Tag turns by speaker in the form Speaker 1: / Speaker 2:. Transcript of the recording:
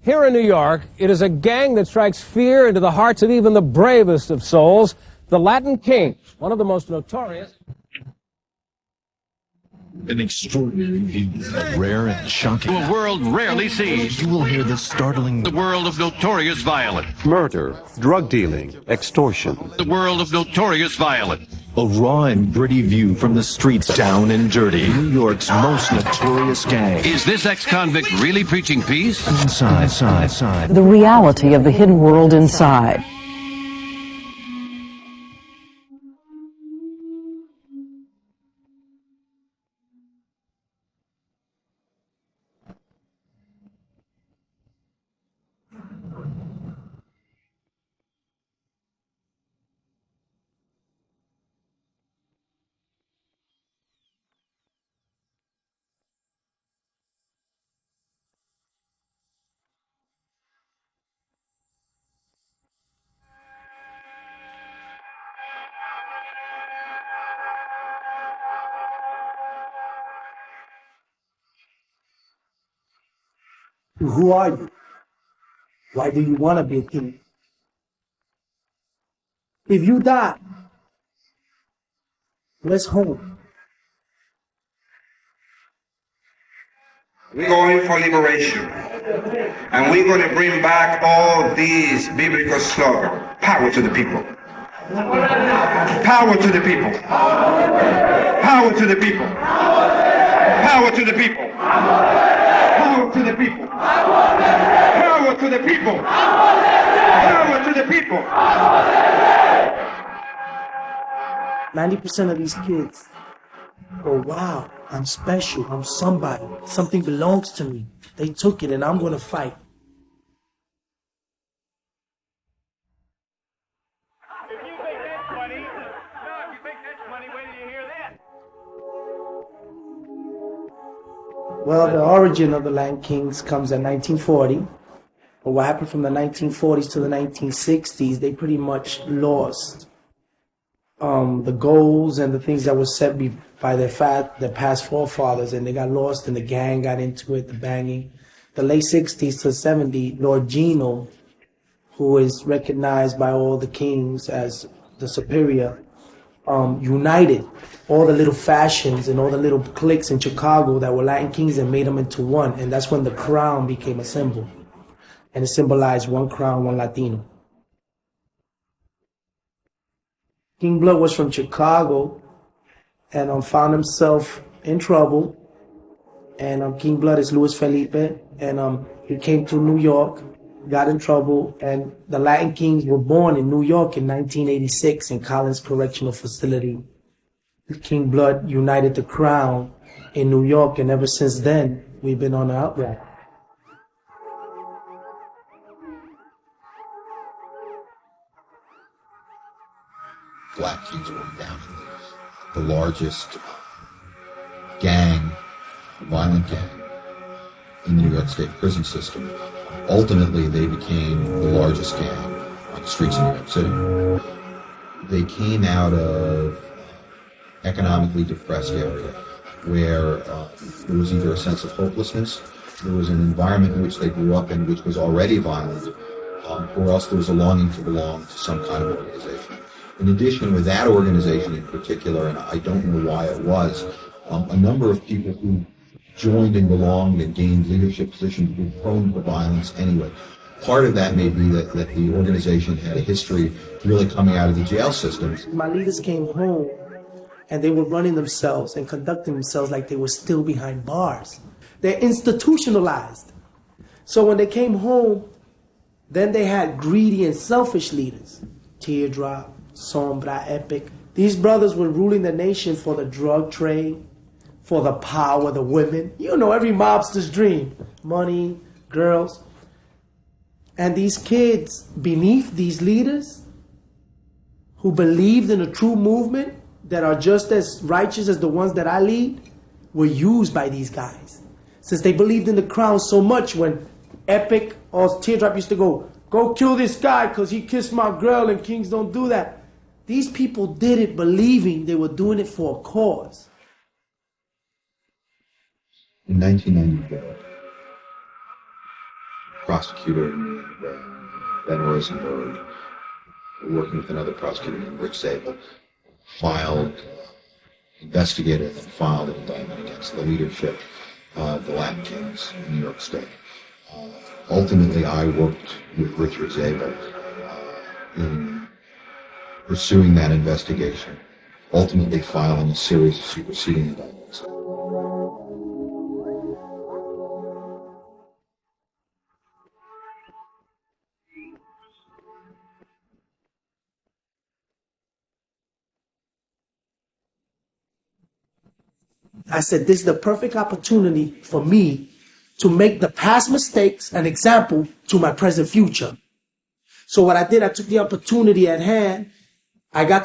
Speaker 1: Here in New York, it is a gang that strikes fear into the hearts of even the bravest of souls, the Latin Kings, one of the most notorious.
Speaker 2: An extraordinary view, rare and shocking.
Speaker 3: A world rarely sees.
Speaker 2: You will hear the startling...
Speaker 3: The world of notorious violence.
Speaker 4: Murder, drug dealing, extortion.
Speaker 3: The world of notorious violence.
Speaker 2: A raw and gritty view from the streets down and dirty. New York's most notorious gang.
Speaker 3: Is this ex-convict really preaching peace?
Speaker 2: Inside.
Speaker 5: The reality of the hidden world inside.
Speaker 6: Who are you? Why do you want to be a king? If you die, where's home?
Speaker 7: We're going for liberation. And we're going to bring back all these biblical slogans. Power to the people. Power to the people. Power to the people. Power to the people. Power to the people. Power to the people. Power to the people.
Speaker 6: 90% of these kids go, wow, I'm special, I'm somebody, something belongs to me. They took it and I'm going to fight. Well, the origin of the Latin Kings comes in 1940. But what happened from the 1940s to the 1960s, they pretty much lost the goals and the things that were set by their past forefathers, and they got lost, and the gang got into it, the banging. The late 60s to 70s, Lord Gino, who is recognized by all the kings as the superior, united all the little factions and all the little cliques in Chicago that were Latin kings and made them into one. And that's when the crown became a symbol. And it symbolized one crown, one Latino. King Blood was from Chicago and found himself in trouble. And King Blood is Luis Felipe. And he came to New York, got in trouble. And the Latin Kings were born in New York in 1986 in Collins Correctional Facility. King Blood united the crown in New York, and ever since then, we've been on the outright.
Speaker 8: Black Kings were down the largest gang, violent gang, in the New York State prison system. Ultimately, they became the largest gang on the streets of New York City. They came out of economically depressed area where there was either a sense of hopelessness, there was an environment in which they grew up in which was already violent, or else there was a longing to belong to some kind of organization. In addition, with that organization in particular, and I don't know why it was, a number of people who joined and belonged and gained leadership positions were prone to violence anyway. Part of that may be that the organization had a history really coming out of the jail systems.
Speaker 6: My leaders came home and they were running themselves and conducting themselves like they were still behind bars. They're institutionalized. So when they came home, then they had greedy and selfish leaders. Teardrop, Sombra, Epic. These brothers were ruling the nation for the drug trade, for the power, the women. You know, every mobster's dream. Money, girls. And these kids beneath these leaders who believed in a true movement that are just as righteous as the ones that I lead were used by these guys. Since they believed in the crown so much, when Epic or Teardrop used to go kill this guy because he kissed my girl, and kings don't do that. These people did it believing they were doing it for a cause.
Speaker 8: In 1994, prosecutor named Ben Rosenberg, working with another prosecutor named Rich Zabel, investigated and filed an indictment against the leadership of the Latin Kings in New York State. Ultimately, I worked with Richard Zabel in pursuing that investigation, ultimately filing a series of superseding indictments.
Speaker 6: I said, this is the perfect opportunity for me to make the past mistakes an example to my present future. So what I did, I took the opportunity at hand. I got to